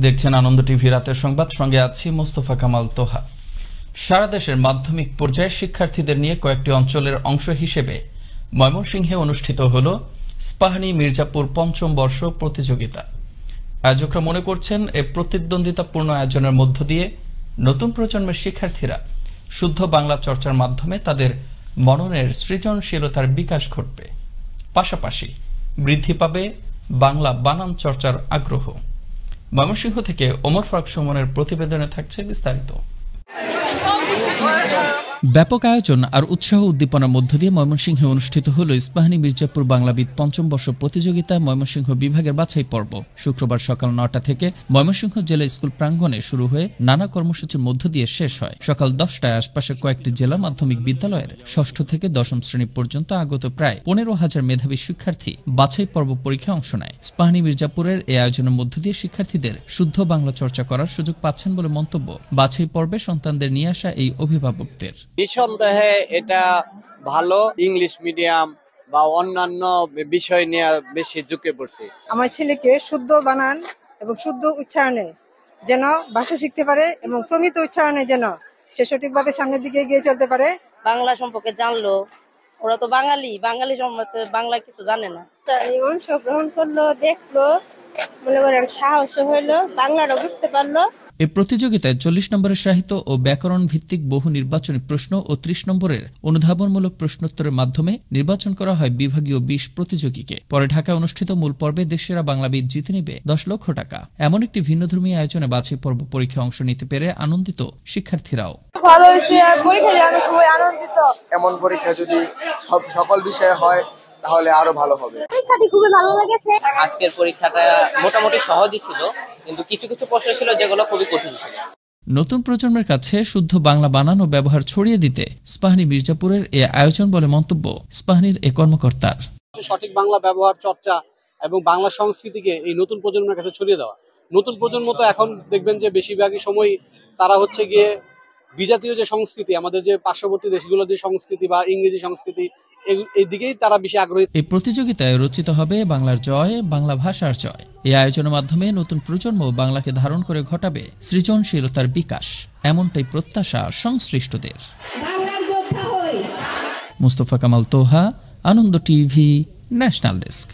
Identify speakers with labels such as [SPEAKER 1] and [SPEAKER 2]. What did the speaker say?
[SPEAKER 1] দেখছেন আনন্দ টিভি রাতের সংবাদ, সঙ্গে আছি মোস্তফা কামাল তোহা। সারা দেশের মাধ্যমিক পর্যায়ের শিক্ষার্থীদের নিয়ে কয়েকটি অঞ্চলের অংশ হিসেবে ময়মনসিংহে অনুষ্ঠিত হল ইস্পাহানী মির্জাপুর পঞ্চম বর্ষ প্রতিযোগিতা। আয়োজকরা মনে করছেন এই প্রতিদ্বন্দ্বিতাপূর্ণ আয়োজনের মধ্য দিয়ে নতুন প্রজন্মের শিক্ষার্থীরা শুদ্ধ বাংলা চর্চার মাধ্যমে তাদের মননের সৃজনশীলতার বিকাশ ঘটবে, পাশাপাশি বৃদ্ধি পাবে বাংলা বানান চর্চার আগ্রহ। ময়মনসিংহ থেকে ওমর ফারুক সুমনের প্রতিবেদনে থাকছে বিস্তারিত। ব্যাপক আয়োজন আর উৎসাহ উদ্দীপনার মধ্য দিয়ে ময়মনসিংহে অনুষ্ঠিত হল ইস্পাহানী মির্জাপুর বাংলাবিদ পঞ্চম বর্ষ প্রতিযোগিতা ময়মনসিংহ বিভাগের বাছাই পর্ব। শুক্রবার সকাল ৯টা থেকে ময়মনসিংহ জেলা স্কুল প্রাঙ্গণে শুরু হয়ে নানা কর্মসূচির মধ্য দিয়ে শেষ হয়। সকাল 10টায় আশপাশের কয়েকটি জেলা মাধ্যমিক বিদ্যালয়ের ৬ষ্ঠ থেকে ১০ম শ্রেণী পর্যন্ত আগত প্রায় ১৫,০০০ মেধাবী শিক্ষার্থী বাছাই পর্ব পরীক্ষায় অংশ নেয়। ইস্পাহানী মির্জাপুরের এই আয়োজনের মধ্য দিয়ে শিক্ষার্থীদের শুদ্ধ বাংলা চর্চা করার সুযোগ পাচ্ছেন বলে মন্তব্য বাছাই পর্বে সন্তানদের নিয়ে আসা এই অভিভাবকদের।
[SPEAKER 2] নিঃসন্দেহে এটা ভালো, ইংলিশ মিডিয়াম বা অন্যান্য বিষয় নিয়ে বেশি ঝুঁকে পড়ছে।
[SPEAKER 3] আমার ছেলেকে শুদ্ধ বানান এবং শুদ্ধ উচ্চারণে যেন ভাষা শিখতে পারে এবং প্রমিত উচ্চারণে যেন সে সঠিকভাবে সামনের দিকে এগিয়ে চলতে পারে।
[SPEAKER 4] বাংলা সম্পর্কে জানলো, ওরা তো বাঙালি সম্পর্কে বাংলা কিছু জানে না।
[SPEAKER 3] অংশগ্রহণ করলো, দেখলো, মনে করেন সাহস হইলো, বাংলাটা বুঝতে পারলো।
[SPEAKER 1] এই প্রতিযোগিতায় ৪০ নম্বরের সাহিত্য ও ব্যাকরণ ভিত্তিক বহু নির্বাচনী প্রশ্ন ও ৩০ নম্বরের অনুধাবনমূলক প্রশ্নোত্তরের মাধ্যমে নির্বাচন করা হয় বিভাগীয় ২০ প্রতিযোগীকে। পরে ঢাকায় অনুষ্ঠিত মূল পর্বে দেশসেরা বাংলাবিদ জিতে নেবে ১০ লক্ষ টাকা। এমন একটি ভিন্নধর্মী আয়োজনে বাছাই পর্ব পরীক্ষায় অংশ নিতে পেরে আনন্দিত শিক্ষার্থীরাও।
[SPEAKER 5] ভালো হয়েছে, পরীক্ষায় আমি খুবই আনন্দিত। এমন পরীক্ষা যদি সকল বিষয়ে হয় তাহলে আরো ভালো হবে।
[SPEAKER 6] পরীক্ষাটি খুবই ভালো লেগেছে।
[SPEAKER 7] আজকের পরীক্ষাটা মোটামুটি সহজই ছিল, কিন্তু কিছু কিছু প্রশ্ন ছিল যেগুলো খুবই কঠিন ছিল।
[SPEAKER 1] নতুন প্রজন্মের কাছে শুদ্ধ বাংলা বানান ও ব্যবহার ছড়িয়ে দিতে ইস্পাহানী মির্জাপুরের এ আয়োজন বলে মন্তব্য ইস্পাহানীর এ কর্মকর্তার।
[SPEAKER 8] সঠিক বাংলা ব্যবহার চর্চা এবং বাংলা সংস্কৃতিকে এই নতুন প্রজন্মের কাছে ছড়িয়ে দেওয়া। নতুন প্রজন্ম তো এখন দেখবেন যে বেশিরভাগই সময় তারা হচ্ছে গিয়ে বিজাতীয় যে সংস্কৃতি, আমাদের যে পার্শ্ববর্তী দেশগুলোর যে সংস্কৃতি বা ইংরেজি সংস্কৃতি, এই দিকেই তারা বেশি আগ্রহী।
[SPEAKER 1] এই প্রতিযোগিতায় রচিত হবে বাংলার জয়, বাংলা ভাষার জয়। এই আয়োজনের মাধ্যমে নতুন প্রজন্ম বাংলাকে ধারণ করে ঘটাবে সৃজনশীলতার বিকাশ, এমনটাই প্রত্যাশা সংশ্লিষ্টদের। মোস্তফা কামাল তোহা, আনন্দ টিভি, ন্যাশনাল ডেস্ক।